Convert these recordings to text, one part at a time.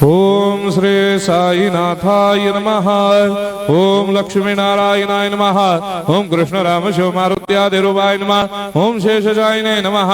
ओम श्री साईनाथाय नमः। ओम लक्ष्मी नारायणाय नमः। ओम कृष्ण राम शिव मारुत्यादिरूपाय नमः। ओम शेषशायिने नमः।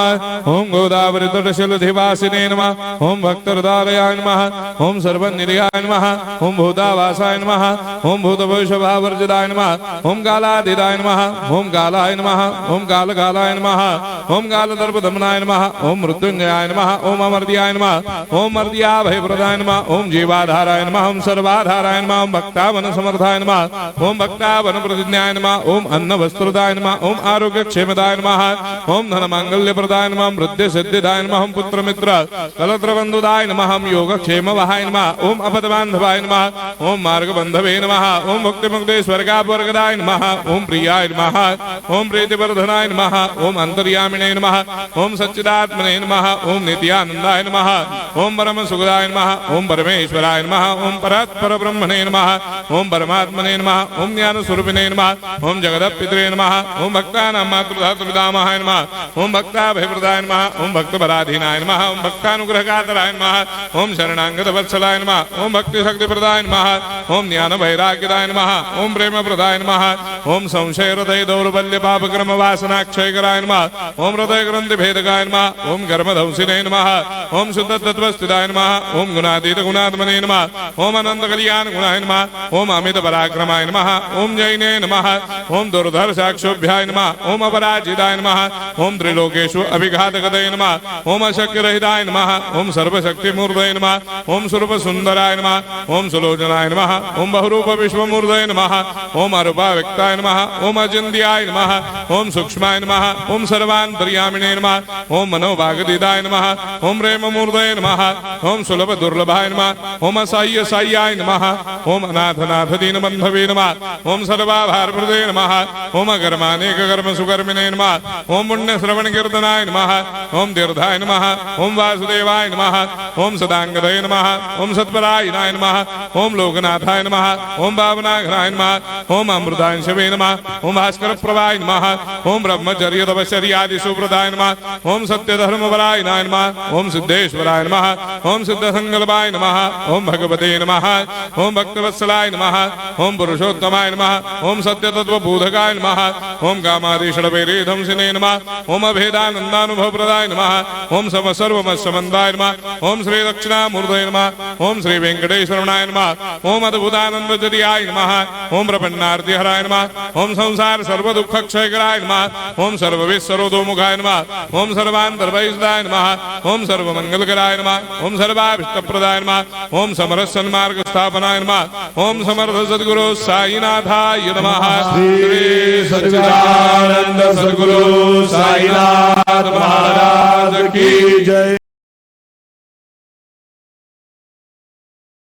ओम गोदावरी तटशिलधिवासिने नमः। ओम भक्तहृदयाय नमः। ओम सर्वनिलयाय नमः। ओम भूतावासाय नमः। ओम भूतभविष्यभावर्जिताय नमः। ओम कालातीताय नमः। ओम कालाय नमः। ओम कालकालाय नमः। ओम कालदर्पदमनाय नमः। ओम मृत्युंजयाय नमः। ओम अमर्त्याय नमः। ओम मर्त्याभयप्रदाय नमः। ओम जीवाधाराय नमः। ओम सर्वाधाराय नमः। ओम भक्तावन समर्थाय नमः। ओम भक्तावन प्रतिज्ञाय नमः। ओम अन्न वस्त्रदाय नमः। ओम आरोग्य क्षेमदाय नमः। ओम धन मांगल्य प्रदाय नमः। ओम वृद्धि सिद्धिदाय नमः। ओम पुत्र मित्र कलत्र बंधुदाय नमः। ओम योग क्षेम वहाय नमः। ओम अपद बांधवाय नमः। ओम मार्ग बंधवे नमः। ओम मुक्ति मुक्ति स्वर्गापवर्गदाय नमः। ओम प्रियाय नमः। ओम प्रीतिवर्धनाय नमः। ओम अंतर्यामिने नमः। ओम सच्चिदात्मने नमः। ओम नित्यानंदाय नमः। ओम परम सुखदाय नमः। ओम परमेश्वराय नमः। ओम परात्पर ब्रह्मणे नमः। ओम परमात्मने नमः। ओम ज्ञान स्वरूपिणे नमः। ओम जगदपितरे नमः। ओम भक्तानां मातृधातुपितामहाय नमः। ओम भक्ताभयप्रदाय नमः। ओम भक्तपराधीनाय नमः। ओम भक्तानुग्रहकातराय नमः। ओम शरणागत वत्सलाय नमः। ओम भक्ति शक्तिप्रदाय नमः। ओम ज्ञान वैराग्यदाय नमः। ओम प्रेम प्रदाय नमः। ओम संशय हृदय दौर्बल्य पापक्रम वासनाक्षयकराय नमः। ओम हृदय ग्रंथि भेदकाय नमः। ओम कर्मधंसिने नमः। ओम शुद्ध तत्वस्थिताय नमः। ओम गुणातीत गुणात्मने नमः। ओम अनंत कल्याण गुणाय नमः। ओम अमित पराक्रमाय नमः। ओम जैने नमः। ओम दुर्धर्षाक्षोभ्याय नमः। ओम अपराजिताय नमः। ओम त्रिलोकेषु अभिघातगतये नमः। ओम अशक्य रहिताय नमः। ओम सर्वशक्तिमूर्तये नमः। ओम स्वरूप सुंदराय नमः। ओम सुलोचनाय नमः। ओम बहुरूप विश्वमूर्तये नमः। ओम अरूपाव्यक्ताय नमः। ओम अचिन्त्याय नमः। ओम सूक्ष्माय नमः। ओम सर्वान्तर्यामिने नमः। ओम मनोभागदिताय नमः। ओम प्रेममूर्तये नमः। ओम सुलभ दुर्लभाय नमः। ओम असाह्य साह्याय नमः। ओम अनाथनाथ दीनबन्धवे नमः। ओम सर्वाभारप्रदे नमः। ओम अकर्मानेक कर्म सुकर्मिणे नमः। ओम पुण्य श्रवण कीर्तनाय नमः। ओम तीर्थाय नमः। ओम वासुदेवाय नमः। ओम सदांगदये नमः। ओम सत्परायणाय नमः। ओम लोकनाथाय नमः। ओम भावनाघ्राय नमः। ओम अमृतांशवे नमः। ओम भास्कर प्रभाय नमः। ओम ब्रह्मचर्य तपश्चर्यादि सुप्रदाय नमः। ओम सत्यधर्मपरायणाय नमः। ओम सिद्धेश्वराय नमः। ओम सिद्ध संकल्पाय नमः। ओम भगवते नमः। ओम भक्तवत्सलाय नमः। ओम पुरुषोत्तमाय नमः। ओम सत्य तत्वबोधकाय नमः। ओम कामादिषडवैरे धंसिने नमः। ओम अभेदानंदानुभव प्रदाय नमः। ओम सर्वमस्समन्दाय नमः। ओम श्री दक्षिणामूर्तये नमः। ओम श्री वेंकटेश्वरनाय नमः। ओम अद्भुतानंदजरियाय नमः। ओम प्रपन्नार्तिहराय नमः। ओम संसार सर्वदुःखक्षयकराय नमः। ओम सर्वविश्वरोधोमुखाय नमः। ओम सर्वान्तर्भयदाय नमः। ओम सर्वमंगलकराय नमः। ओम सर्वाभिष्टप्रदाय नमः। ओम समरस सन्मार्ग स्थापनाय नमः। ओम समर्थ सद्गुरु साईनाथाय नमः। श्री सच्चिदानंद सद्गुरु साईनाथ महाराज की जय।